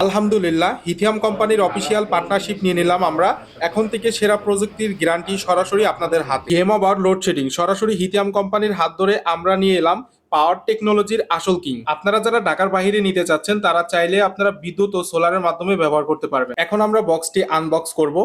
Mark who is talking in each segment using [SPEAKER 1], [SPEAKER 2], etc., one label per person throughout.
[SPEAKER 1] আলহামদুলিল্লাহ, হিথিয়াম কোম্পানির official partnership নিয়ে নিলাম আমরা। এখন থেকে সেরা প্রযুক্তির গ্যারান্টি সরাসরি আপনাদের হাতে। গেম ওভার লোডশেডিং সরাসরি হিথিয়াম কোম্পানির হাত ধরে আমরা নিয়ে এলাম পাওয়ার টেকনোলজির আসল কিং। আপনারা যারা ঢাকার বাইরে নিতে চাচ্ছেন তারা চাইলে আপনারা বিদ্যুৎ ও সোলারের মাধ্যমে ব্যবহার করতে পারবেন। এখন আমরা বক্সটি আনবক্স করব।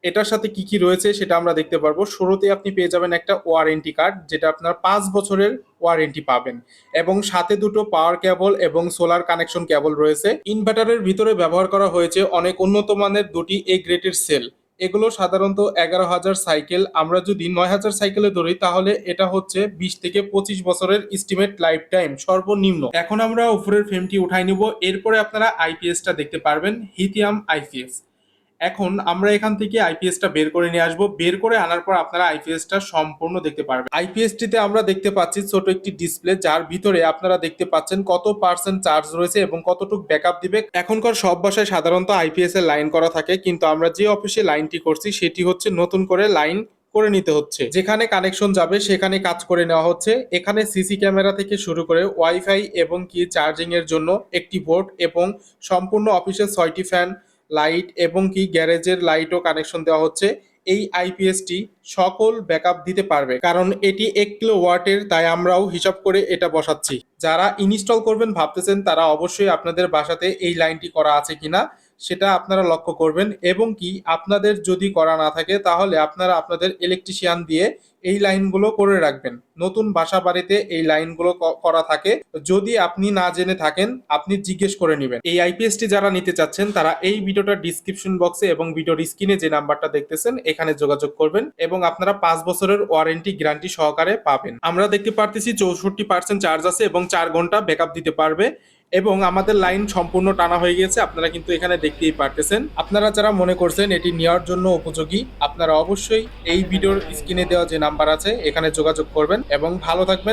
[SPEAKER 1] এটার সাথে কি কি রয়েছে সেটা আমরা দেখতে পারবো। শুরুতে আপনি পেয়ে যাবেন একটা ওয়ারেন্টি কার্ড, যেটা আপনার 5 বছরের ওয়ারেন্টি পাবেন, এবং সাথে দুটো পাওয়ার কেবল এবং সোলার কানেকশন কেবল রয়েছে। ইনভার্টারের ভিতরে ব্যবহার করা হয়েছে অনেক উন্নত মানের দুটি এ গ্রেডের সেল। এগুলো সাধারণত 11,000 সাইকেল, আমরা যদি 9,000 সাইকেলে ধরি তাহলে এটা হচ্ছে 20 থেকে 25 বছরের এস্টিমেট লাইফ টাইম সর্বনিম্ন। এখন আমরা উপরের ফ্রেমটি উঠাই নিব, এরপরে আপনারা আইপিএসটা দেখতে পারবেন, হিথিয়াম আইপিএস। এখন আমরা এখান থেকে আইপিএসটা বের করে নিয়ে আসবো। বের করে আনার পর আপনারা আইপিএসটা সম্পূর্ণ দেখতে পারবেন। আইপিএসটিতে আমরা দেখতে পাচ্ছি ছোট একটি ডিসপ্লে, যার ভিতরে আপনারা দেখতে পাচ্ছেন কত পার্সেন্ট চার্জ রয়েছে এবং কতটুকু ব্যাকআপ দিবে। এখনকার সব বাসায় সাধারণত আইপিএস এর লাইন করা থাকে, কিন্তু আমরা যে অফিসে লাইনটি করছি সেটি হচ্ছে নতুন করে লাইন করে নিতে হচ্ছে। যেখানে কানেকশন যাবে সেখানে কাজ করে নেওয়া হচ্ছে। এখানে সিসি ক্যামেরা থেকে শুরু করে ওয়াইফাই এবং কি চার্জিং এর জন্য একটি বোর্ড এবং সম্পূর্ণ অফিসের 6টি ফ্যান, লাইট এবং কি গ্যারেজের লাইটও কানেকশন দেওয়া হচ্ছে। এই আইপিএসটি সকল ব্যাকআপ দিতে পারবে, কারণ এটি 1 কিলো ওয়াটের, তাই আমরাও হিসাব করে এটা বসাচ্ছি। যারা ইনস্টল করবেন ভাবতেছেন তারা অবশ্যই আপনাদের বাসাতে এই লাইনটি করা আছে কিনা সেটা আপনারা লক্ষ্য করবেন, এবং কি আপনাদের যদি করা না থাকে তাহলে আপনারা আপনাদের ইলেকট্রিশিয়ান দিয়ে এই লাইনগুলো করে রাখবেন। নতুন বাসা বাড়িতে এই লাইনগুলো করা থাকে, যদি আপনি না জেনে থাকেন আপনি জিজ্ঞেস করে নেবেন। এই আইপিএসটি যারা নিতে চাচ্ছেন তারা এই ভিডিওটার ডিসক্রিপশন বক্সে এবং ভিডিওর স্ক্রিনে যে নাম্বারটা দেখতেছেন এখানে যোগাযোগ করবেন, এবং আপনারা 5 বছরের ওয়ারেন্টি গ্যারান্টি সহকারে পাবেন। আমরা দেখতে পারতেছি 64% চার্জ আছে এবং 4 ঘন্টা ব্যাকআপ দিতে পারবে, এবং আমাদের লাইন সম্পূর্ণ টানা হয়ে গেছে। আপনারা কিন্তু এখানে দেখতেই পারতেছেন। আপনারা যারা মনে করছেন এটি নেওয়ার জন্য উপযোগী, আপনারা অবশ্যই এই ভিডিওর স্ক্রিনে দেওয়া যে নাম্বার আছে এখানে যোগাযোগ করবেন, এবং ভালো থাকবেন।